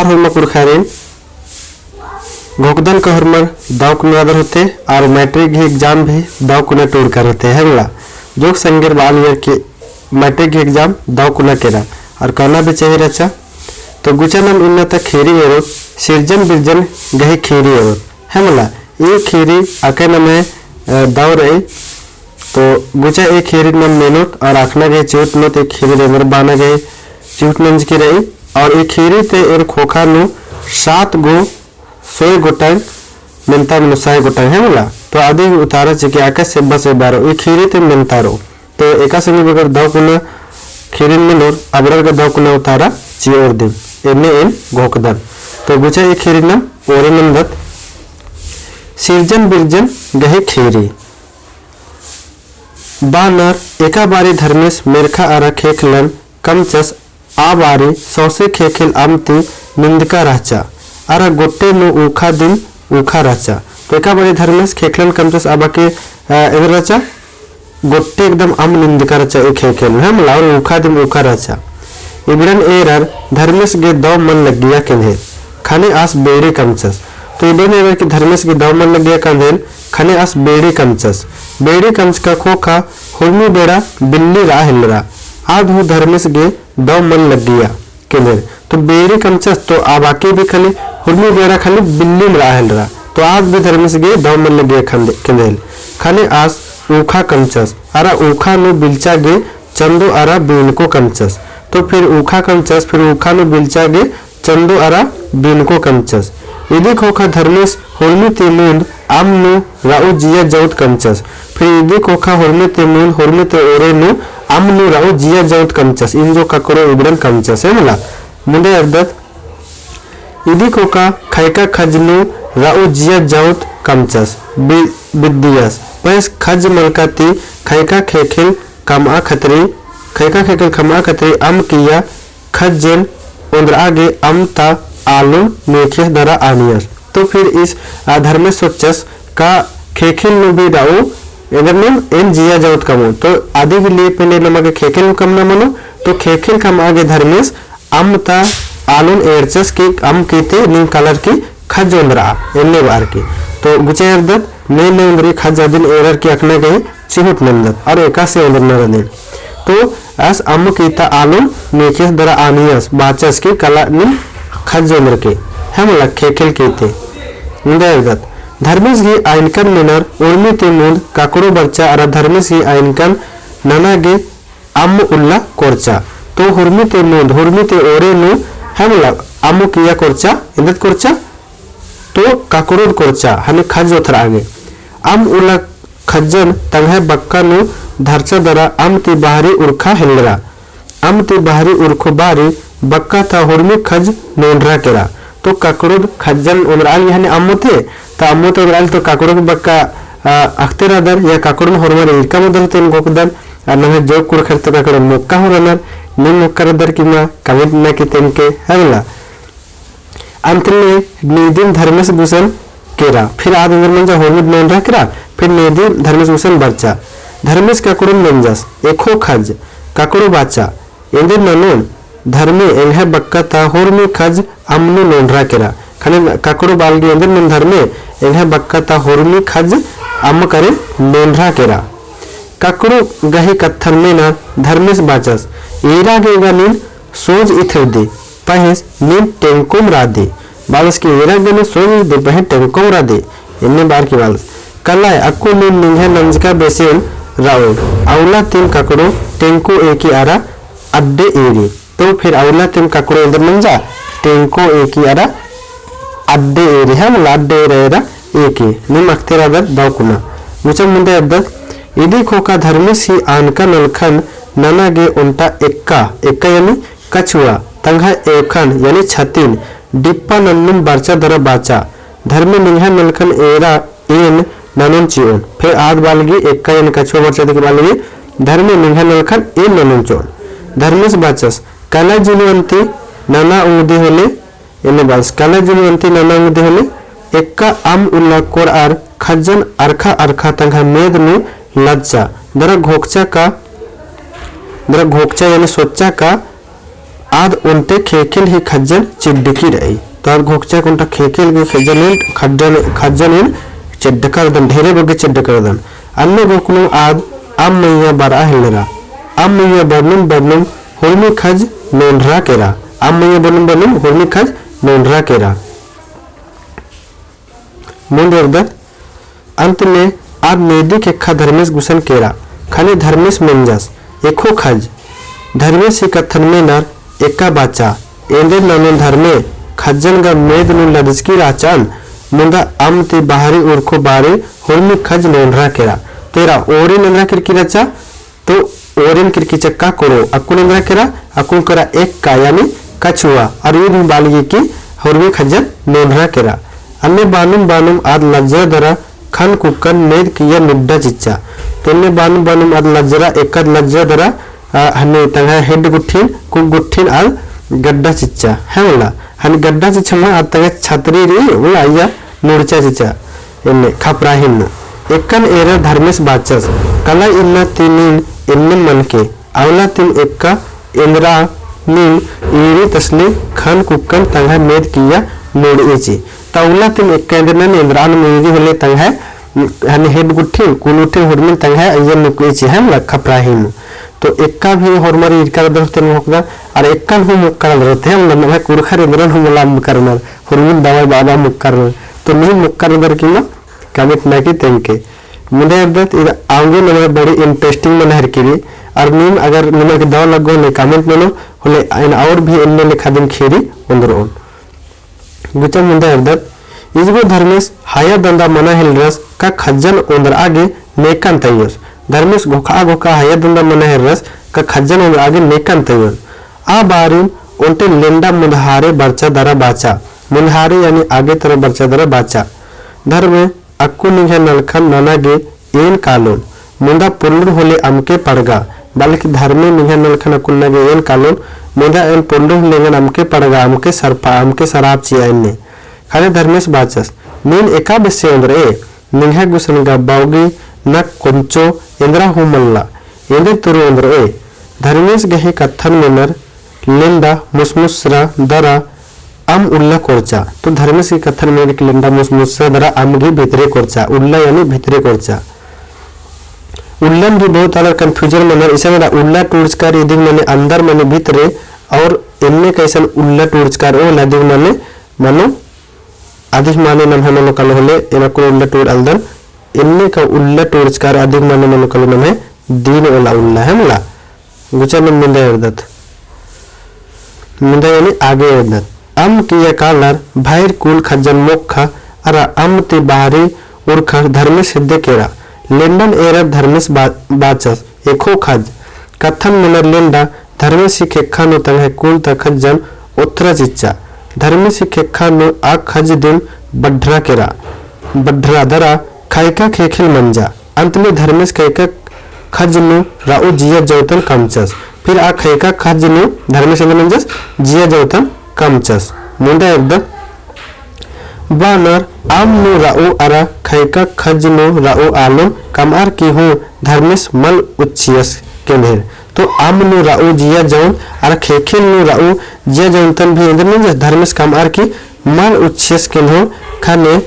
Are हरमा कुरखारेन घोकदन का हरमर दाव कुनादर होते और मैट्रिक एग्जाम भी दाव कुना टूर कर होते है बोला जोक संगेर बाल ईयर के मैट्रिक एग्जाम दाव कुना केरा और कहना भी चाहिए रचा तो गुचा नाम इन्ना तक खेरी एरोत सिरजन बिरजन गहे खेरी एरोत है बोला ये खेरी आके नाम है दाव रही तो गुचा एक खेरी नाम मेनोत और आखना गए चूट नोत एक खेरी रेमर बाना गए चूट नंज की रही और एक खेरी ते एर खोखा नु 7 गो 100 गोटांग मिलता मनुष्य गोटांग है बोला तो आदि उतारा चाहिए आकाश से बस बारो ये खीरी ते मिलता रो तो एका संगे बगर दाव कुना खीरी में लोर अबरल का दाव कुना उतारा ची और दिन एने इन घोकदन तो गुचा ये खीरी नाम ओरे नंदत सिरजन बिरजन गहे खीरी बानर एका बारी धर्मेश मेरखा आरा खेखलन कमचस आ बारी सौसे खेखिल आमती निंदका राचा आरा गोटे नु ऊखा दिन ऊखा राचा तो एका बारी धर्मेश खेखलन कमचस आबा के एवर राचा गोटे एकदम आम निंदका राचा एक खेखल है मला और ऊखा दिन ऊखा राचा इबरन एरर धर्मेश के दो मन लग गया कंधे खाने आस बेड़ी कमचस तो इबरन एरर के धर्मेश के दो मन लग गया कंधे खाने आस बेड़ी कमच का खोखा हुर्मी बेड़ा बिल्ली राह हिलरा आध हो धर्मेश के दो मन लग गया कंधे तो बेड़ी कमचस तो आबाके भी खाली हुर्मी बेड़ा खाली बिल्ली में राह हिलरा तो आज भी धर्मेश के दो मन लग गया कंधे खाने आस ऊखा कमचस आरा ऊखा नु बिलचा गे चंदो आरा बीनको कमचस तो फिर ऊखा कमचस फिर ऊखा नु बिलचा गे चंदो आरा बीनको कमचस यदि खोखा धर्मेश होर्मी तेमुंद आम नु राउ जिया जौत कमचस फिर यदि खोखा होर्मी तेमुंद होर्मी ते ओरे नु आम नु राउ जिया जौत कमचस इन जो ककरो इबरन कमचस है मला मुंडे अर्दत यदि खोखा खाइका खजनु राउ जिया जौत कमचस बिद्दियस पैस खज मलकाती खाइका खेखिल कमा खतरी खैका खेकल खमा खतरी अम किया खजन उंदर आगे अमता आलू मेखे दरा आनियस तो फिर इस धर्मेश सोचस का खेखिल नु भी दाऊ इधर में इन जिया जावत कमो तो आदि के लिए पहले नमक खेखिल कम न मनो तो खेखिल कम आगे धर्मेश अमता आलून एरचस की अम कीते नीम कलर की खज उंदरा इन्ने बार की तो गुचे अर्दत नए नए उंदरी खज दिन एरर की अखने गए चिहुट नंदत और एका से उंदर न रने तो अस अम्म कीता आलून मेखेस दरा आनियस बाचस की कला नि खज उंदर के हम लखे खेल कीते उंदरगत धर्मेश की आइनकन मिनर उर्मी तेमुंद काकरो बच्चा अरा धर्मेश की आइनकन नना गे अम्म उल्ला कोरचा तो हुर्मी तेमुंद हुर्मी ते ओरे नु हम लग अम्म किया कोरचा इंदत कोरचा तो काकरो कोरचा हने खज उथर आगे अम उल्ला खजन तंगे बक्का नु धरचा दरा अमती बाहरी उर्खा हिलरा अमती बाहरी उर्खो बारी बक्का था हुर्मी खज नोंडरा केरा तो काकरो खजन उमराल यानी अम्मो थे तो अम्मो तो उमराल तो काकरो बक्का अख्तेरा दर या काकरो हुर्मा इनका मदर तेन गोकदन अनहे जो कुरखर तो काकरो मुक्का हो रनर निम मुक्का दर की मा कमिट न की तेन के हगला अंतले निदिन धर्मेश भूषण केरा फिर आद मंजा होर्मित नोंडरा केरा फिर निदिन धर्मेश भूषण बच्चा धर्मेश काकुरुन मंजस एको खज काकुरु बाचा इंदर ननोन धर्मे एंगे बक्का ता होर्मी खज अमनु नोंडरा केरा खाने काकुरु बालगी इंदर नन धर्मे एंगे बक्का ता होर्मी खज अम करे नोंडरा केरा काकुरु गही कत्थर में ना धर्मेश बाचस एरा गेगा नीन सोज इथर दे पहेस नीन टेंकुम राधे बालस की एरा गेने सोज दे पहे टेंकुम राधे इन्ने बार की बालस कल्लाय अक्कु नीन निंगे नंजका बेसेन राव अवला तीन काकड़ो टेंको एक आरा अड्डे एरी तो फिर अवला तीन काकड़ो इंदर मंजा टेंको एक आरा अड्डे एरी है मतलब अड्डे एरा एक निम अख्तेरा दर दावकुना मुझे मुंडे अद्दत यदि खोका धर्मेश ही आनका नलखन नना गे उल्टा एक्का यानी कछुआ तंगा एखन यानी छतीन डिप्पा नन्नुम बारचा दरा बाचा धर्मे निंहा नलखन एरा एन ननन चियोन फिर आद बालगी एक्का यानी कछुआ बारचा दे बालगी धर्मे निंहा नलखन एन ननन चोन धर्मेश बाचस कला जिनुवंती नना उंगदी होले यानी बास कला जिनुवंती नना उंगदी होले एक्का आम उल्ला कोर आर खजन अरखा तंगा मेद नु लज्जा दरा घोकचा यानी सोचा का आद उनते खेखेल ही खज्जन चिड्डकी रही तो आद घोकचा कुंटा खेखेल के खज्जन चिड्डकरदन ढेरे बगे चिड्डकरदन अन्य गोकुलम आद आम मैया बरा हिलरा आम मैया बर्नुम हुर्मी खज नोंढरा केरा आम मैया बर्नुम हुर्मी खज नोंढरा केरा मुंडवर्दत अंत में आद नेदी के खा धर्मेश गुसन केरा खाली धर्मेश मंजस एको खज धर्मेश ही कथन में नर एका बाचा एंदे नानो धर्मे खज्जन गा मेद नु लदस्की राचान मुंदा अम ते बाहरी उर्खो बारे हुर्मी खज नोंढरा केरा तेरा ओरे नंद्रा किरकी रचा तो ओरेन किरकी चक्का करो अक्कु नंद्रा केरा अक्कु करा एक का यानी कछुआ और ये भी बालिगे की हुर्मी खज्जन नोंढरा केरा अन्य बानुम आद लज्जा दरा खन कुकन नेद किया निड्डा चिच्चा तोने बानुम आद लज्जरा एकद लज्जा दरा हने तंगा हेड गुठिन कुक गुठिन आद गड्डा चिच्चा है वाला हने गड्डा चिच्चा में आद तंगा छतरी री वो आया नोड़चा चिच्चा इन्ने खपराहिन एकन एरा धर्मेश बाचस कला इन्ना तीनिन इन्ने मन के अवला तीन एक्का इंद्रा नीम ईरी तसले खन कुकन तंगा नेद किया नोड़ेची तौला तीन एक्का इंद्रा इंद्रान मेरी होले तंगा हने हेड गुठिन कुलुठिन हुरमिन तंगा अयन नुकेची है वाला खपराहिन तो एक्का भी हरमारी इरकार दरते होकदा और एक्कन हु मुक्कर दरते हम नमे कुरखर इंद्रन हु मला मुक्करनर हुरमिन दवाई बाबा मुक्कर तो नहीं मुक्कर दर किना कमिट नाकी तेंके मुंडे अदत इद आंगे नमे बड़ी इंटरेस्टिंग मन हर किरी और नीम अगर नमे के दाव लगो ने कमेंट ननो होले इन और भी इनने लिखा दिन खेरी उंदरोन गुचा मुंडे अदत इजगो धर्मेश हाया दंदा मना हिलरस का खज्जन उंदर आगे नेकन तयस धर्मेश घोखा हाया दंदा मना हिलरस का खज्जन उंदर आगे नेकन तयस आ बारिन उनते लेंडा मुंधारे बरचा दरा बाचा मुंधारे यानी आगे तरह बरचा दरा बाचा धर्मे अक्कु निघे नलखन ननागे एन कालोन मुंदा पुल्लुर होले अमके पड़गा बल्कि धर्मे निघे नलखन अक्कु नगे एन कालोन मुंदा एन पुल्लुर लेगन अमके पड़गा अमके सरपा अमके शराब चिया इन्ने खाले धर्मेश बाचस नीन एका बेसे अंदर निघे गुसनगा बावगी न कुंचो इंद्रा हुमल्ला इंद्र तुरु अंदर धर्मेश गहे कथन मिनर लेंडा मुसमुसरा दरा अम उल्ला कोरचा तो धर्मेश की कथन में लिंडा मुसमुसरा दरा अम की भीतरे कोरचा उल्ला यानी भीतरे कोरचा उल्लन भी बहुत अलग कंफ्यूजन मनर इसे मेरा उल्ला टूर्चकार यदि मैंने अंदर मैंने भीतरे और इनने कैसन उल्ला टूर्चकार ओ लदिग मैंने मनो अधिक माने नम है मनो कल होले इना को उल्ला टूर अलदन इनने का उल्ला टूर्चकार अधिक माने मनो कल नम है दीन ओला उल्ला है मला गुचा में मिंदा अर्दत मिंदा यानी आगे अर्दत अम किया कालर भाईर कुल खज्जन मोखा अरा अम ते बाहरी उर्खर धर्मेश सिद्धे केरा लेंडन एरर धर्मेश बाचस एको खज कथन मनर लेंडा धर्मेश खेखा नु तंग कुल त खज्जन उत्तरा चिच्चा धर्मेश खेखा नु आ खज दिन बड्ढरा केरा बड्ढरा दरा खायका खेखिल मंजा अंत में धर्मेश खायका खज नु राउ जिया जौतन कमचस फिर आ खायका खज नु धर्मेश मंजस जिया जौतन कमचस मुंडा एकदम बानर आम नु राउ अरा खैका खज नु राउ आलम कमार की हूँ धर्मेश मल उच्चियस केंधेर तो आम नु राउ जिया जौन अरा खेखिल नु राउ जिया जौन तन भी इंद्र में धर्मेश कमार की मल उच्चियस केंधो खाने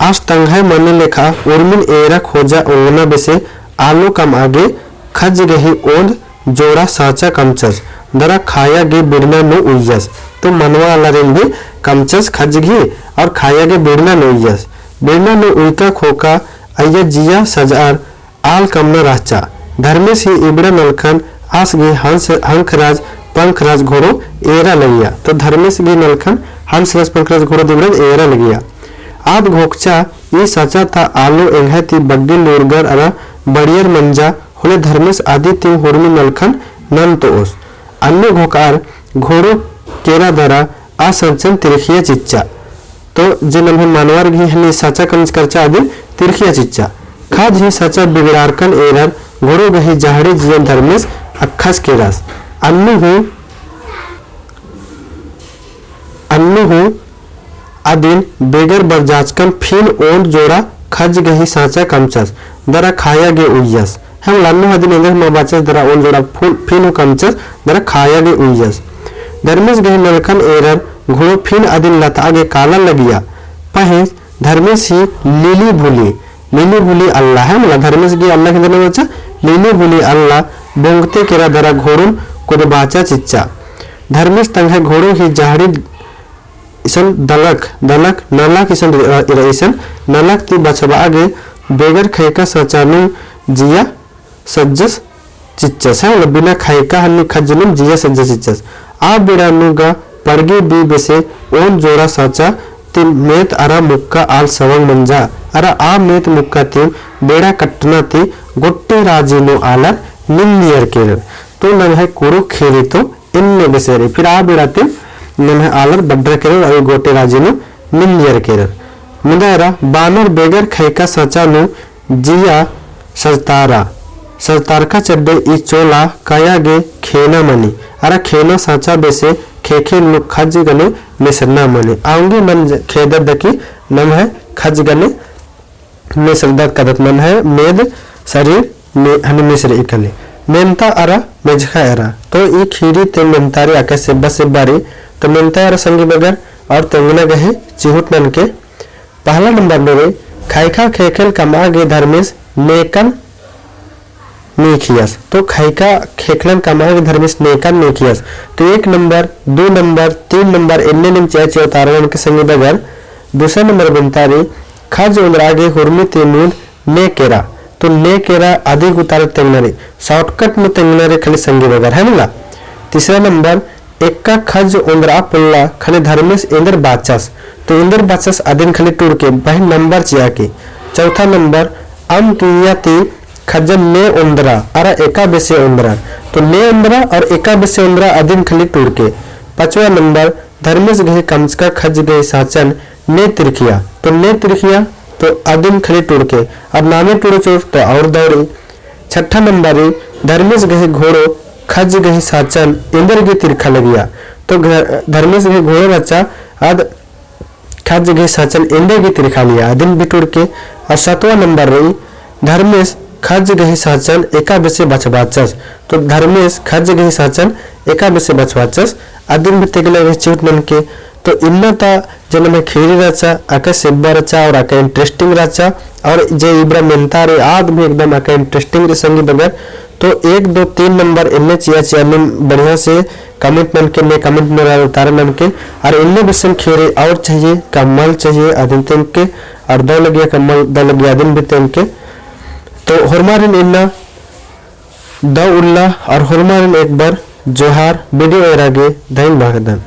आज तंघाई मने लेखा उर्मिन एरा खोजा ओना बेसे आलो कम आगे खज गही ओंद जोड़ा साचा कमचस दरा खाया गे बिड़ना नु उयस तो मनवा अलरेन भी कमचस खजगी और खाया गे बिड़ना नु उयस बिड़ना नु उइका खोका अय्या जिया सजार आल कमना राचा धर्मेश ही इबड़ा नलखन आस गे हंखराज पंखराज घोड़ो एरा लगिया तो धर्मेश गे नलखन हंसराज पंखराज घोड़ो दिबड़न एरा लगिया आद घोकचा ये सचा था आलो एंघती बड्डी लोरगर अरा बड़ियर मंजा होले धर्मेश आदि तीन हुरमी नलखन नंतोस अन्य घोकार घोड़ो केरा दरा असंचन तिरखिया चिच्चा तो जिन हम मानवर भी हने सचा कंज करचा आदि तिरखिया चिच्चा खाद ही सचा बिगड़ारकन एरर घोड़ो गही जहड़े जियन धर्मेश अखस केरास अन्य हूँ अदिन बेगर बरजाचकन फिन ओंड जोड़ा खज गही साचा कमचस दरा खाया गे उयस हम लान्नो हदिन इंद्र मबाचस दरा ओंड जोड़ा फिन कमचस दरा खाया गे उयस धर्मेश गहे नलकन एरर घोड़ो फिन अदिन लत आगे काला लगिया पहे धर्मेश ही लीली भूली अल्लाह है मतलब धर्मेश की अल्लाह के दिन बच्चा लीली भूली अल्लाह बोंगते केरा दरा घोड़ुन कुद बाचा चिच्चा धर्मेश तंग घोड़ो ही जहाड़ी इसन दलक नलक इसन इसन नलक ती बचबा आगे बेगर खैका सचानु जिया सज्जस चिच्चस है मतलब बिना खैका हन्नी खजनुम जिया सज्जस चिच्चस आ बिड़ानुगा पड़गे बी बेसे ओन जोड़ा सचा तिन मेत अरा मुक्का आल सवंग मंजा अरा आ मेत मुक्का तिन बेड़ा कट्टना ती गोट्टे राजीनो आलर निंदियर केरर तो नम है कुरु खेरी तो इनने बेसेरे फिर आ बिड़ा तिन नम है आलर बड्डर केरर अवे गोट्टे राजीनो निंदियर केरर मुदायरा बानर बेगर खैका सचानु जिया सजतारका चड्डे ई चोला कयागे खेना मनी अरा खेना साचा बेसे खेखे खज गले मिसरना मने आऊंगी मन खेदर दकी नम है खज गले मिसरदत कदत मन है मेद शरीर में हन मिसर इकले मेमता अरा मेजखा अरा तो ई खीरी ते मेमतारी आके से बारी तो मेमता अरा संगी बगर और तंगना गहे चिहुट मन के पहला नंबर में खैखा खेखेल कमागे धर्मेश नेकन नेखियस तो खैका खेखलन कमागे धर्मेश नेकन नेखियस तो 1 नंबर 2 नंबर 3 नंबर इन्ने निम चेचे उतारवन के संगे बगर दूसरा नंबर बनतारी खज उंदरागे हुरमी तेमूद ने केरा तो ने केरा अधिक उतार तेंगनरे शॉर्टकट में तेंगनरे खाली संगे बगर है ना। तीसरा नंबर एक्का खज उंदरा पुल्ला खाली धर्मेश इंद्र बाचस तो इंद्र बाचस अदिन खाली टूर के बह नंबर चिया के। चौथा नंबर अम किया ती खजन ने उंदरा अरा एका बेसे उंदरा तो ने उंदरा और एका बेसे उंदरा अदिन खाली टूर के। पांचवा नंबर धर्मेश गहे कमचका खज गए साचन ने तिरखिया तो अदिन खाली टूर के और नामे टूर चोर तो और दौड़ी। छठा नंबर धर्मेश गहे घोड़ो खज गही साचन इंद्र की तिरखा लगिया तो धर्मेश गहे घोड़ो बच्चा अद खज गही साचन इंद्र की तिरखा लिया अदिन बिटुर के। और 7वां नंबर रही धर्मेश खज गही साचन एका बेसे बचवाचस तो धर्मेश खज गही साचन एका बेसे बचवाचस अदिन बिते गले चिउट मन के। तो इन्ना ता जन में खेरी रचा आके सेब्बा रचा और आके इंटरेस्टिंग रचा और जे इब्रा मेंतारे आद भी एकदम आके इंटरेस्टिंग रे संगी बगैर तो 1 2 3 नंबर इनने चिया बढ़िया से कमेंट मन के में कमेंट में उतारे मन के और इनने बिसन खेरे और चाहिए कमल चाहिए अदिन तेम के और दो लगिया कमल दो लगिया अदिन भी तेम के। तो हुरमारिन इन्ना द उल्ला और हुरमारिन एक बार जोहार वीडियो एरागे धैन भागदन।